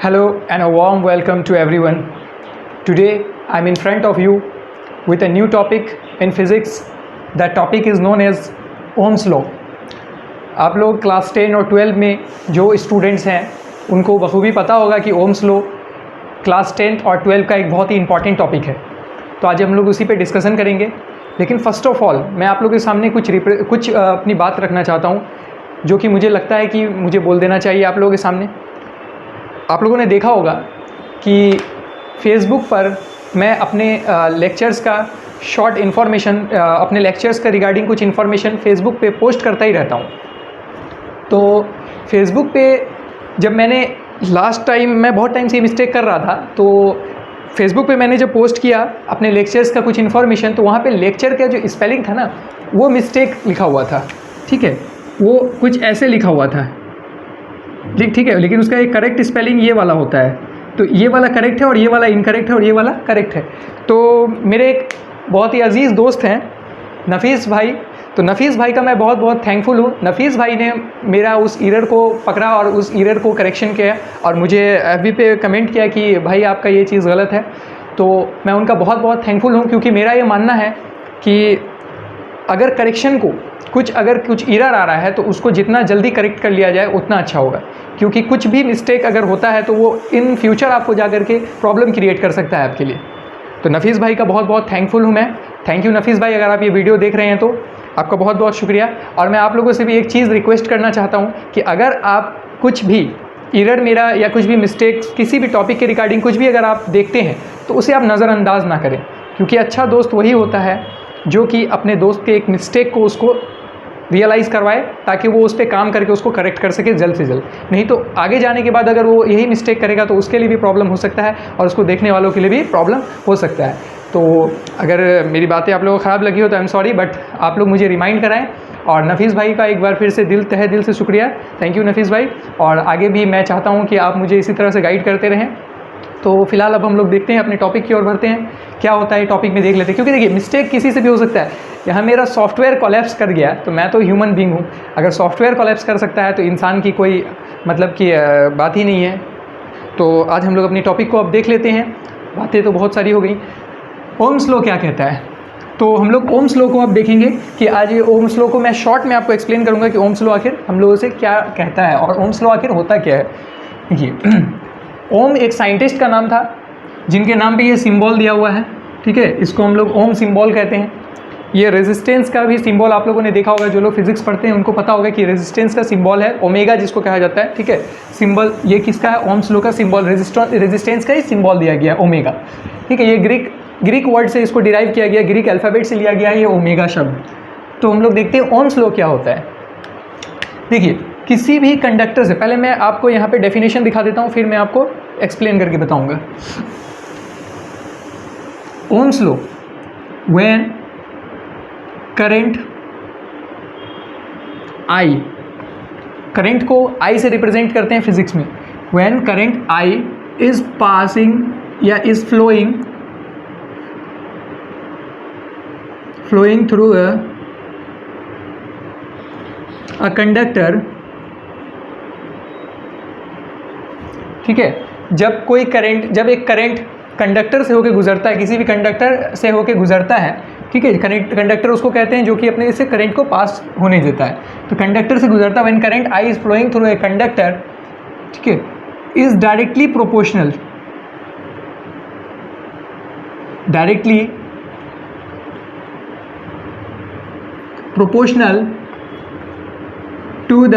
Hello and a warm welcome to everyone. Today I'm in front of you with a new topic in physics. That topic is known as Ohm's law. आप लोग class 10 और 12 में जो students हैं उनको बखूबी पता होगा कि ओम्स लॉ क्लास 10 और 12 का एक बहुत ही इंपॉर्टेंट टॉपिक है। तो आज हम लोग उसी पे डिस्कशन करेंगे। लेकिन फ़र्स्ट ऑफ ऑल मैं आप लोगों के सामने कुछ अपनी बात रखना चाहता हूँ जो कि मुझे लगता है कि मुझे बोल देना चाहिए आप लोगों के सामने। आप लोगों ने देखा होगा कि फेसबुक पर मैं अपने लेक्चर्स का शॉर्ट इन्फॉर्मेशन अपने लेक्चर्स का रिगार्डिंग कुछ इन्फॉर्मेशन फेसबुक पे पोस्ट करता ही रहता हूँ। तो फेसबुक पे जब मैंने लास्ट टाइम मैं बहुत टाइम से मिस्टेक कर रहा था, तो फेसबुक पे मैंने जब पोस्ट किया अपने लेक्चर्स का कुछ इन्फॉर्मेशन, तो वहाँ पे लेक्चर का जो स्पेलिंग था ना वो मिस्टेक लिखा हुआ था। ठीक है, वो कुछ ऐसे लिखा हुआ था, ठीक है, लेकिन उसका एक करेक्ट स्पेलिंग ये वाला होता है। तो ये वाला करेक्ट है और ये वाला इनकरेक्ट है और ये वाला करेक्ट है। तो मेरे एक बहुत ही अजीज़ दोस्त हैं नफ़ीस भाई, तो नफ़ीस भाई का मैं बहुत बहुत थैंकफुल हूँ। नफ़ीस भाई ने मेरा उस एरर को पकड़ा और उस एरर को करेक्शन किया और मुझे एफबी पे कमेंट किया कि भाई आपका ये चीज़ गलत है। तो मैं उनका बहुत बहुत थैंकफुल हूँ, क्योंकि मेरा ये मानना है कि अगर करेक्शन को अगर कुछ एरर आ रहा है तो उसको जितना जल्दी करेक्ट कर लिया जाए उतना अच्छा होगा, क्योंकि कुछ भी मिस्टेक अगर होता है तो वो इन फ्यूचर आपको जा कर के प्रॉब्लम क्रिएट कर सकता है आपके लिए। तो नफ़ीस भाई का बहुत बहुत थैंकफुल हूँ मैं। थैंक यू नफ़ीस भाई, अगर आप ये वीडियो देख रहे हैं तो आपका बहुत बहुत शुक्रिया। और मैं आप लोगों से भी एक चीज़ रिक्वेस्ट करना चाहता हूँ कि अगर आप कुछ भी एरर मेरा या कुछ भी मिस्टेक किसी भी टॉपिक के रिगार्डिंग कुछ भी अगर आप देखते हैं तो उसे आप नज़रअंदाज ना करें, क्योंकि अच्छा दोस्त वही होता है जो कि अपने दोस्त के एक मिस्टेक को उसको रियलाइज़ करवाए ताकि वो उस पर काम करके उसको करेक्ट कर सके जल्द से जल्द। नहीं तो आगे जाने के बाद अगर वो यही मिस्टेक करेगा तो उसके लिए भी प्रॉब्लम हो सकता है और उसको देखने वालों के लिए भी प्रॉब्लम हो सकता है। तो अगर मेरी बातें आप लोगों को ख़राब लगी हो तो आई एम सॉरी, बट आप लोग मुझे रिमाइंड कराएं। और नफ़ीस भाई का एक बार फिर से तहे दिल से शुक्रिया, थैंक यू नफ़ीस भाई। और आगे भी मैं चाहता हूँ कि आप मुझे इसी तरह से गाइड करते रहें। तो फिलहाल अब हम लोग देखते हैं, अपने टॉपिक की ओर बढ़ते हैं। क्या होता है टॉपिक में देख लेते हैं, क्योंकि देखिए मिस्टेक किसी से भी हो सकता है। यहाँ मेरा सॉफ्टवेयर कोलैप्स कर गया तो मैं तो ह्यूमन बीइंग हूँ, अगर सॉफ्टवेयर कोलैप्स कर सकता है तो इंसान की कोई मतलब की बात ही नहीं है। तो आज हम लोग अपनी टॉपिक को अब देख लेते हैं। बातें तो बहुत सारी हो गई। ओम्स लॉ क्या कहता है, तो हम लोग ओम्स लॉ को अब देखेंगे कि आज ये ओम्स लॉ को मैं शॉर्ट में आपको एक्सप्लेन करूँगा कि ओम्स लॉ आखिर हम लोगों से क्या कहता है और ओम्स लॉ आखिर होता क्या है। देखिए ओम एक साइंटिस्ट का नाम था जिनके नाम पे ये सिंबल दिया हुआ है। ठीक है, इसको हम लोग ओम सिंबल कहते हैं। ये रेजिस्टेंस का भी सिंबल आप लोगों ने देखा होगा, जो लोग फिजिक्स पढ़ते हैं उनको पता होगा कि रेजिस्टेंस का सिंबल है ओमेगा, जिसको कहा जाता है। ठीक है, सिंबल ये किसका है, ओम्स लॉ का सिंबल रेजिस्टेंस का ही सिंबल दिया गया ओमेगा। ठीक है, ये ग्रीक वर्ड से इसको डिराइव किया गया, ग्रीक अल्फ़ाबेट से लिया गया है ये ओमेगा शब्द। तो हम लोग देखते हैं ओम्स लॉ क्या होता है। देखिए किसी भी कंडक्टर से, पहले मैं आपको यहाँ पे डेफिनेशन दिखा देता हूँ, फिर मैं आपको एक्सप्लेन करके बताऊँगा। Ohm's law, when current I, current को I से रिप्रेजेंट करते हैं फिजिक्स में। When current I is passing या is flowing through a conductor. ठीक है, जब एक करंट कंडक्टर से होकर गुजरता है, किसी भी कंडक्टर से होकर गुजरता है, ठीक है, कंडक्टर उसको कहते हैं जो कि अपने से करंट को पास होने देता है। तो कंडक्टर से गुजरता है, when current I is flowing through a conductor, ठीक है, is directly proportional to the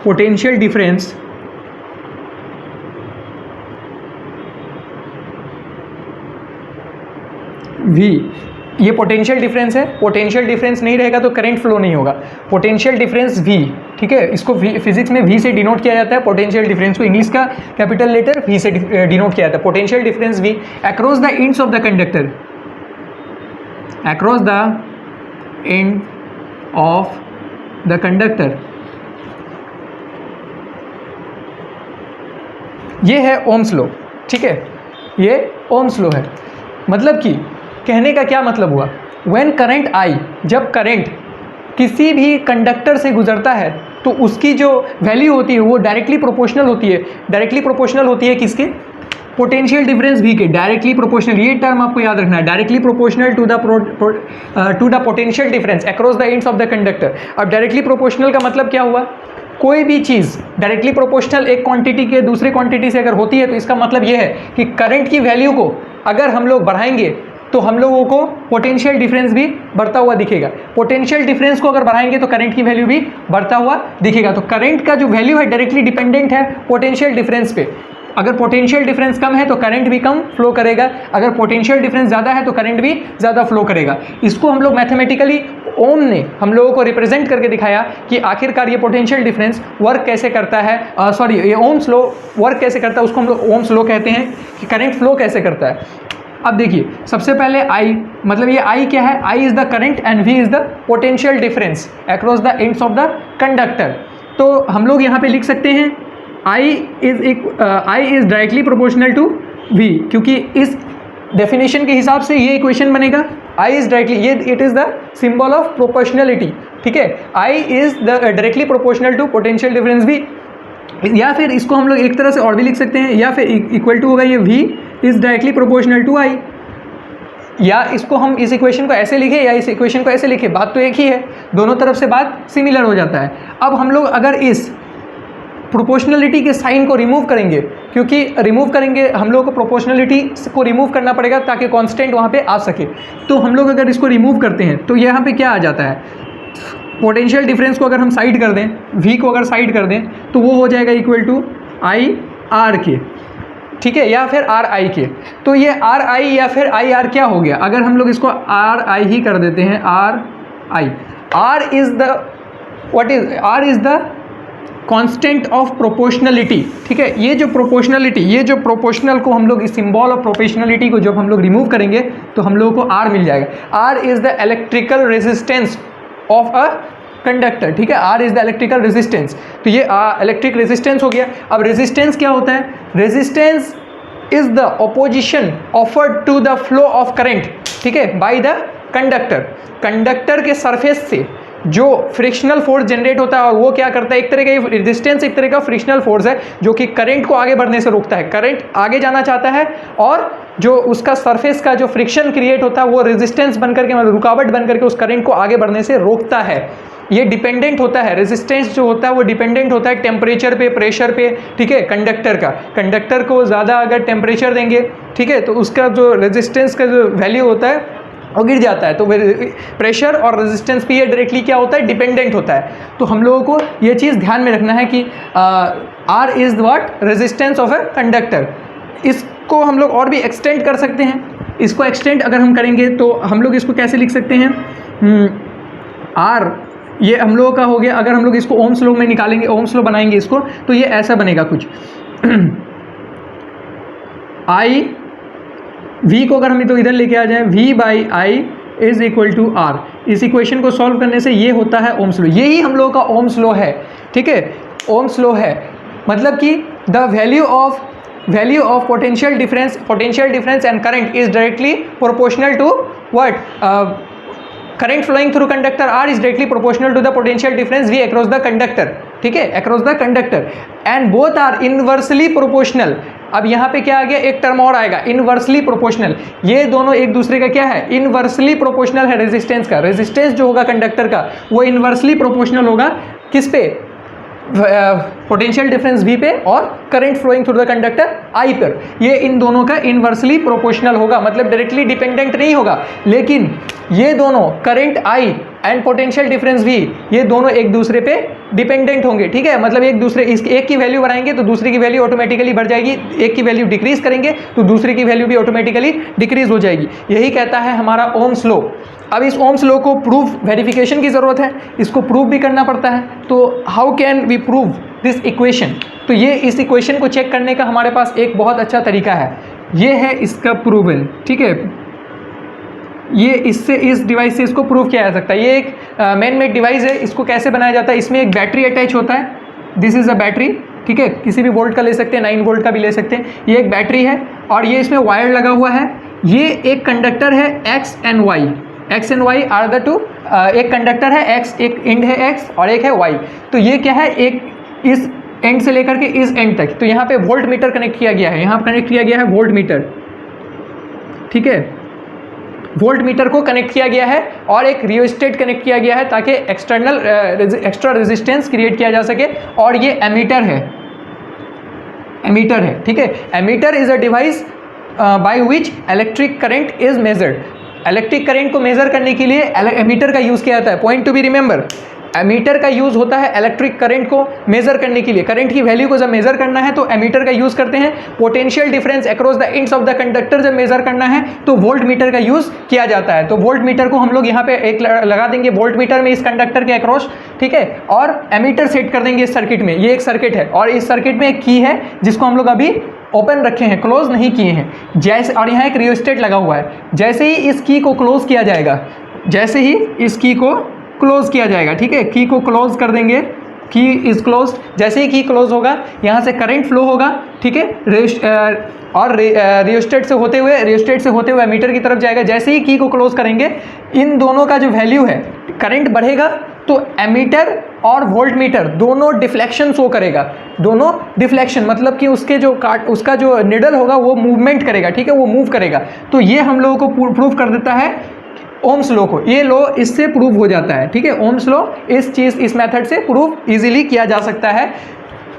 potential difference V। ये पोटेंशियल डिफरेंस है, पोटेंशियल डिफरेंस नहीं रहेगा तो करंट फ्लो नहीं होगा। पोटेंशियल डिफरेंस V, ठीक है, इसको फिजिक्स में V से डिनोट किया जाता है। पोटेंशियल डिफरेंस को इंग्लिश का कैपिटल लेटर V से डिनोट किया जाता है। Potential difference V across the ends of the conductor, across the end of the conductor. ये है ओम्स लॉ। ठीक है, ये ओम्स लॉ है। मतलब कि कहने का क्या मतलब हुआ, व्हेन करंट आई, जब करंट किसी भी कंडक्टर से गुजरता है तो उसकी जो वैल्यू होती है वो डायरेक्टली प्रोपोर्शनल होती है। डायरेक्टली प्रोपोर्शनल होती है किसके? पोटेंशियल डिफरेंस v के। डायरेक्टली प्रोपोर्शनल, ये टर्म आपको याद रखना है, directly proportional to the potential difference across the ends of the conductor. अब डायरेक्टली प्रोपोर्शनल का मतलब क्या हुआ? कोई भी चीज़ डायरेक्टली प्रोपोर्शनल एक क्वांटिटी के दूसरे क्वांटिटी से अगर होती है तो इसका मतलब ये है कि करंट की वैल्यू को अगर हम लोग बढ़ाएंगे तो हम लोगों को पोटेंशियल डिफरेंस भी बढ़ता हुआ दिखेगा। पोटेंशियल डिफरेंस को अगर बढ़ाएंगे तो करंट की वैल्यू भी बढ़ता हुआ दिखेगा। तो करंट का जो वैल्यू है डायरेक्टली डिपेंडेंट है पोटेंशियल डिफरेंस पे। अगर पोटेंशियल डिफरेंस कम है तो करंट भी कम फ्लो करेगा, अगर पोटेंशियल डिफरेंस ज़्यादा है तो करंट भी ज़्यादा फ्लो करेगा। इसको हम लोग मैथमेटिकली ओम ने हम लोगों को रिप्रेजेंट करके दिखाया कि आखिरकार ये पोटेंशियल डिफरेंस वर्क कैसे करता है, ये ओम्स लॉ वर्क कैसे करता है, उसको हम लोग ओम्स लॉ कहते हैं कि करंट फ्लो कैसे करता है। अब देखिए, सबसे पहले I, मतलब ये I क्या है? I is the current and V is the potential difference across the ends of the conductor. तो हम लोग यहाँ पे लिख सकते हैं I is directly proportional to V, क्योंकि इस डेफिनेशन के हिसाब से ये इक्वेशन बनेगा I इज़ डायरेक्टली, ये it is the symbol of proportionality, ठीक है। I is the directly proportional to potential difference V, या फिर इसको हम लोग एक तरह से और भी लिख सकते हैं, या फिर इक्वल टू होगा ये V is directly proportional to I, या इसको हम इस इक्वेशन को ऐसे लिखें या इस इक्वेशन को ऐसे लिखें, बात तो एक ही है, दोनों तरफ से बात सिमिलर हो जाता है। अब हम लोग अगर इस प्रोपोर्शनलिटी के साइन को रिमूव करेंगे, क्योंकि रिमूव करेंगे हम लोग को प्रोपोर्शनलिटी को रिमूव करना पड़ेगा ताकि कांस्टेंट वहाँ पे आ सके। तो हम लोग अगर इसको रिमूव करते हैं तो यहाँ पे क्या आ जाता है? पोटेंशियल डिफरेंस को अगर हम साइड कर दें, V को अगर साइड कर दें तो वो हो जाएगा इक्वल टू I R के, ठीक है, या फिर R I के। तो ये R I या फिर I R क्या हो गया? अगर हम लोग इसको R I ही कर देते हैं, R I, R is the constant of proportionality, ठीक है। ये जो प्रोपोर्शनलिटी, ये जो प्रोपोर्शनल को हम लोग इस सिंबल ऑफ प्रोपोर्शनलिटी को जब हम लोग रिमूव करेंगे तो हम लोगों को R मिल जाएगा। R is the electrical resistance of a conductor, ठीक है, R is the electrical resistance. तो ये इलेक्ट्रिक रेजिस्टेंस हो गया। अब रेजिस्टेंस क्या होता है? Resistance is the opposition offered to the flow of current, ठीक है, बाय द कंडक्टर। कंडक्टर के सरफेस से जो फ्रिक्शनल फोर्स जनरेट होता है, और वो क्या करता है, एक तरह का रेजिस्टेंस एक तरह का फ्रिक्शनल फोर्स है जो कि करंट को आगे बढ़ने से रोकता है। करंट आगे जाना चाहता है और जो उसका सरफेस का जो फ्रिक्शन क्रिएट होता है वो रेजिस्टेंस बनकर के, मतलब रुकावट बनकर के उस करंट को आगे बढ़ने से रोकता है। ये डिपेंडेंट होता है, रेजिस्टेंस जो होता है वो डिपेंडेंट होता है टेम्परेचर पे, प्रेशर पे, ठीक है, कंडक्टर का। कंडक्टर को ज़्यादा अगर टेम्परेचर देंगे, ठीक है, तो उसका जो रेजिस्टेंस का जो वैल्यू होता है वो गिर जाता है। तो प्रेशर और रेजिस्टेंस पे ये डायरेक्टली क्या होता है? डिपेंडेंट होता है। तो हम लोगों को ये चीज़ ध्यान में रखना है कि R is what? Resistance of a conductor. इसको हम लोग और भी एक्सटेंड कर सकते हैं। इसको एक्सटेंड अगर हम करेंगे तो हम लोग इसको कैसे लिख सकते हैं? R ये हम लोगों का हो गया। अगर हम लोग इसको ओम्स लॉ में निकालेंगे, ओम्स लॉ बनाएंगे इसको, तो ये ऐसा बनेगा कुछ I V को अगर हम तो इधर लेके आ जाए, V by I is equal to R। इस इक्वेशन को सॉल्व करने से ये होता है ओम्स लॉ। यही हम लोगों का ओम्स लॉ है, ठीक है, ओम्स लॉ है। मतलब कि the value of potential difference and current is directly proportional to what? current flowing through conductor R is directly proportional to the potential difference V across the conductor, ठीक है, across the conductor, and both are inversely proportional। अब यहाँ पे क्या आ गया? एक term और आएगा, इनवर्सली प्रोपोर्शनल। ये दोनों एक दूसरे का क्या है? इनवर्सली प्रोपोर्शनल है रेजिस्टेंस का। रेजिस्टेंस जो होगा कंडक्टर का वो इनवर्सली प्रोपोर्शनल होगा किस पे? पोटेंशियल डिफरेंस V पे और current flowing through the conductor I पर। ये इन दोनों का इनवर्सली प्रोपोर्शनल होगा, मतलब डायरेक्टली डिपेंडेंट नहीं होगा, लेकिन ये दोनों current I and potential difference V ये दोनों एक दूसरे पे डिपेंडेंट होंगे, ठीक है। मतलब एक दूसरे, एक की वैल्यू बढ़ाएंगे तो दूसरे की वैल्यू ऑटोमेटिकली बढ़ जाएगी, एक की वैल्यू डिक्रीज करेंगे तो दूसरे की वैल्यू भी ऑटोमेटिकली डिक्रीज हो जाएगी। यही कहता है हमारा ओम्स लॉ। अब इस ओम्स लॉ को प्रूफ, वेरिफिकेशन की ज़रूरत है, इसको प्रूव भी करना पड़ता है। तो how can we prove this equation? तो ये इस इक्वेशन को चेक करने का हमारे पास एक बहुत अच्छा तरीका है, ये है इसका प्रूवन, ठीक है। ये इससे, इस डिवाइस से इसको प्रूव किया जा सकता है। ये एक मैन मेड डिवाइस है। इसको कैसे बनाया जाता है? इसमें एक बैटरी अटैच होता है, दिस इज़ अ बैटरी, ठीक है, किसी भी वोल्ट का ले सकते हैं, 9 वोल्ट का भी ले सकते हैं। ये एक बैटरी है और ये इसमें वायर लगा हुआ है। ये एक कंडक्टर है X and Y, X and Y are the two, एक कंडक्टर है एक्स, एक एंड है एक्स और एक है वाई। तो ये क्या है, एक इस एंड से लेकर के इस एंड तक, तो यहाँ पे वोल्ट मीटर कनेक्ट किया गया है, यहाँ कनेक्ट किया गया है वोल्ट मीटर, ठीक है, वोल्ट मीटर को कनेक्ट किया गया है और एक रियोस्टेट कनेक्ट किया गया है ताकि एक्सटर्नल एक्स्ट्रा रेजिस्टेंस क्रिएट किया जा सके। और ये एमीटर है, एमीटर है, ठीक है। Ammeter is a device by which electric current is measured. Electric current को मेजर करने के लिए एमीटर का यूज़ किया जाता है। Point to be remember, ammeter का यूज़ होता है इलेक्ट्रिक करंट को मेजर करने के लिए। करंट की वैल्यू को जब मेजर करना है तो एमीटर का यूज़ करते हैं। Potential difference across the ends of the conductor जब मेजर करना है तो वोल्ट मीटर का यूज़ किया जाता है। तो वोल्ट मीटर को हम लोग यहाँ पे एक लगा देंगे वोल्ट मीटर में इस कंडक्टर के अक्रॉस, ठीक है, और एमीटर सेट कर देंगे इस सर्किट में। ये एक सर्किट है और इस सर्किट में एक की है जिसको हम लोग अभी ओपन रखे हैं, क्लोज नहीं किए हैं। जैसे, और यहाँ एक रियोस्टेट लगा हुआ है। जैसे ही इस की को क्लोज किया जाएगा, जैसे ही इस की को क्लोज किया जाएगा, ठीक है, की को क्लोज कर देंगे, की इज क्लोज। जैसे ही की क्लोज होगा यहाँ से करंट फ्लो होगा, ठीक है, और रियोस्टेट से होते हुए एमीटर की तरफ जाएगा। जैसे ही की को क्लोज करेंगे, इन दोनों का जो वैल्यू है, करंट बढ़ेगा तो एमीटर और वोल्ट मीटर दोनों डिफ्लेक्शन शो करेगा। दोनों डिफ्लेक्शन मतलब कि उसका जो निडल होगा वो मूवमेंट करेगा, ठीक है, वो मूव करेगा। तो ये हम लोगों को प्रूव कर देता है ओम्स लॉ को। ये लॉ इससे प्रूव हो जाता है, ठीक है। ओम्स लॉ इस मेथड से प्रूव इजीली किया जा सकता है।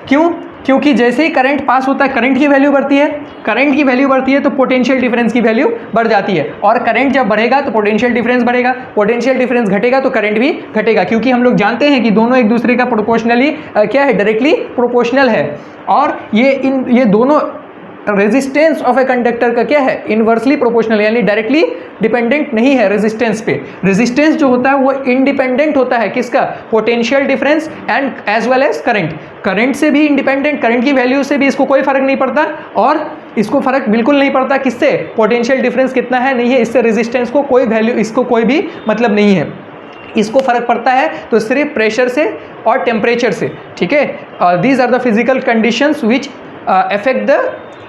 क्यों? क्योंकि जैसे ही करंट पास होता है, करंट की वैल्यू बढ़ती है, करंट की वैल्यू बढ़ती है तो पोटेंशियल डिफरेंस की वैल्यू बढ़ जाती है। और करंट जब बढ़ेगा तो पोटेंशियल डिफरेंस बढ़ेगा, पोटेंशियल डिफरेंस घटेगा तो करंट भी घटेगा। क्योंकि हम लोग जानते हैं कि दोनों एक दूसरे का प्रोपोर्शनली क्या है, डायरेक्टली प्रोपोर्शनल है। और ये दोनों रेजिस्टेंस ऑफ ए कंडक्टर का क्या है, इनवर्सली प्रोपोर्शनल, यानी डायरेक्टली डिपेंडेंट नहीं है रेजिस्टेंस पे। रेजिस्टेंस जो होता है वो इंडिपेंडेंट होता है किसका, potential difference and as well as current. Current से भी इंडिपेंडेंट, करंट की वैल्यू से भी इसको कोई फर्क नहीं पड़ता, और इसको फर्क बिल्कुल नहीं पड़ता किससे, पोटेंशियल डिफरेंस कितना है नहीं है, इससे रेजिस्टेंस को कोई वैल्यू, इसको कोई भी मतलब नहीं है। इसको फर्क पड़ता है तो सिर्फ प्रेशर से और टेम्परेचर से, ठीक है। These are the physical conditions which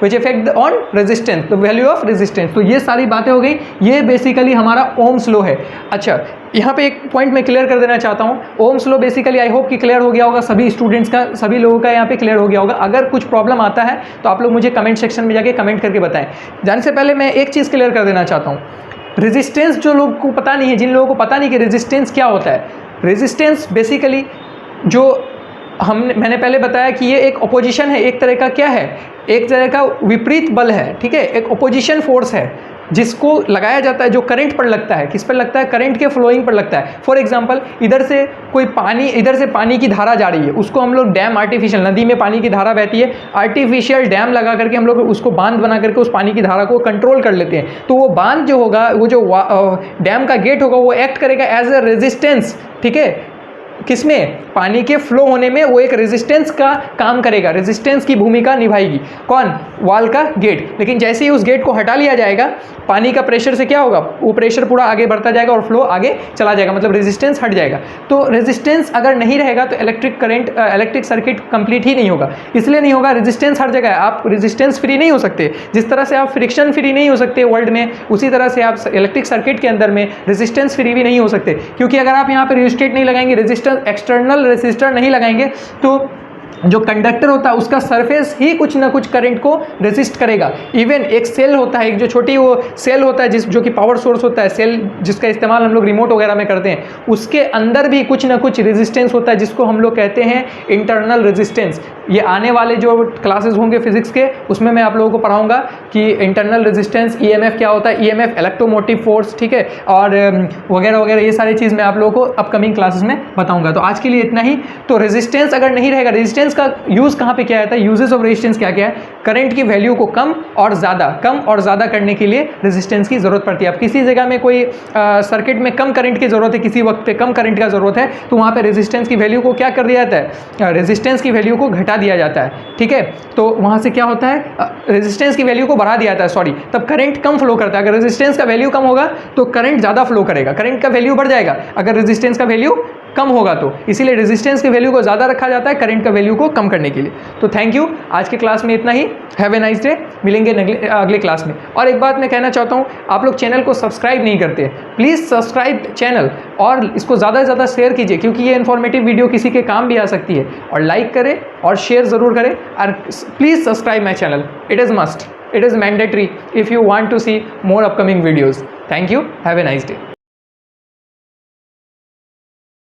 effect on resistance, the value of resistance. तो ये सारी बातें हो गई, ये बेसिकली हमारा ओम्स लॉ है। अच्छा, यहाँ पे एक पॉइंट मैं क्लियर कर देना चाहता हूँ। Ohm's law basically I hope कि क्लियर हो गया होगा सभी स्टूडेंट्स का, सभी लोगों का यहाँ पे क्लियर हो गया होगा। अगर कुछ प्रॉब्लम आता है तो आप लोग मुझे कमेंट सेक्शन में जाके कमेंट करके बताएं। जाने से पहले मैं एक चीज़ क्लियर कर देना चाहता हूँ। रेजिस्टेंस जो लोगों को पता नहीं है, जिन लोगों को पता नहीं कि रेजिस्टेंस क्या होता है, रेजिस्टेंस बेसिकली जो मैंने पहले बताया कि ये एक अपोजिशन है, एक तरह का क्या है, एक तरह का विपरीत बल है, ठीक है, एक अपोजिशन फोर्स है जिसको लगाया जाता है, जो करंट पर लगता है। किस पर लगता है, करंट के फ्लोइंग पर लगता है। फॉर एग्जांपल, इधर से पानी की धारा जा रही है, उसको हम लोग डैम, आर्टिफिशियल, नदी में पानी की धारा बहती है, आर्टिफिशियल डैम लगा करके हम लोग उसको बांध बना करके उस पानी की धारा को कंट्रोल कर लेते हैं। तो वो बांध जो होगा, वो जो डैम का गेट होगा, वो एक्ट करेगा एज अ रेजिस्टेंस, ठीक है, किसमें, पानी के फ्लो होने में वो एक रेजिस्टेंस का काम करेगा, रेजिस्टेंस की भूमिका निभाएगी। कौन, वॉल का गेट। लेकिन जैसे ही उस गेट को हटा लिया जाएगा, पानी का प्रेशर से क्या होगा, वो प्रेशर पूरा आगे बढ़ता जाएगा और फ्लो आगे चला जाएगा, मतलब रेजिस्टेंस हट जाएगा। तो रेजिस्टेंस अगर नहीं रहेगा तो इलेक्ट्रिक सर्किट कंप्लीट ही नहीं होगा। इसलिए नहीं होगा, रेजिस्टेंस हर जगह है, आप रेजिस्टेंस फ्री नहीं हो सकते। जिस तरह से आप फ्रिक्शन फ्री नहीं हो सकते वर्ल्ड में, उसी तरह से आप इलेक्ट्रिक सर्किट के अंदर में रेजिस्टेंस फ्री भी नहीं हो सकते। क्योंकि अगर आप यहाँ पर रेजिस्टेंस नहीं लगाएंगे, एक्सटर्नल रेसिस्टर नहीं लगाएंगे, तो जो कंडक्टर होता है उसका सरफेस ही कुछ ना कुछ करंट को रेजिस्ट करेगा। इवन एक सेल होता है, एक जो छोटी वो सेल होता है जो कि पावर सोर्स होता है, सेल जिसका इस्तेमाल हम लोग रिमोट वगैरह में करते हैं, उसके अंदर भी कुछ ना कुछ रेजिस्टेंस होता है जिसको हम लोग कहते हैं इंटरनल रेजिस्टेंस। ये आने वाले जो क्लासेस होंगे फिजिक्स के, उसमें मैं आप लोगों को पढ़ाऊंगा कि इंटरनल रेजिस्टेंस, ईएमएफ क्या होता है, ईएमएफ इलेक्ट्रोमोटिव फोर्स, ठीक है, और वगैरह वगैरह, ये सारी चीज़ मैं आप लोगों को अपकमिंग क्लासेस में बताऊंगा। तो आज के लिए इतना ही। तो रेजिस्टेंस अगर नहीं रहेगा, रेजिस्टेंस का यूज कहाँ पे किया जाता है, यूजेस ऑफ रेजिस्टेंस क्या क्या है, करंट की वैल्यू को कम और ज़्यादा करने के लिए रेजिस्टेंस की जरूरत पड़ती है। अब किसी जगह में कोई सर्किट में कम करंट की जरूरत है, किसी वक्त पे कम करंट का जरूरत है, तो वहाँ पे रेजिस्टेंस की वैल्यू को क्या कर दिया जाता है, रेजिस्टेंस की वैल्यू को घटा दिया जाता है, ठीक है। तो वहाँ से क्या होता है, रेजिस्टेंस की वैल्यू को बढ़ा दिया जाता है, सॉरी, तब करंट कम फ्लो करता है। अगर रेजिस्टेंस का वैल्यू कम होगा तो करंट ज़्यादा फ्लो करेगा, करंट का वैल्यू बढ़ जाएगा। अगर रेजिस्टेंस का वैल्यू कम होगा, तो इसीलिए रेजिस्टेंस के वैल्यू को ज़्यादा रखा जाता है करंट का वैल्यू को कम करने के लिए। तो थैंक यू, आज के क्लास में इतना ही। हैव ए नाइस डे, मिलेंगे अगले क्लास में। और एक बात मैं कहना चाहता हूँ, आप लोग चैनल को सब्सक्राइब नहीं करते, प्लीज़ सब्सक्राइब चैनल और इसको ज़्यादा से ज़्यादा शेयर कीजिए, क्योंकि ये इन्फॉर्मेटिव वीडियो किसी के काम भी आ सकती है। और लाइक करें और शेयर ज़रूर करें, और please subscribe my channel, it is must, it is mandatory if you want to see more upcoming videos. Thank you, have a nice day.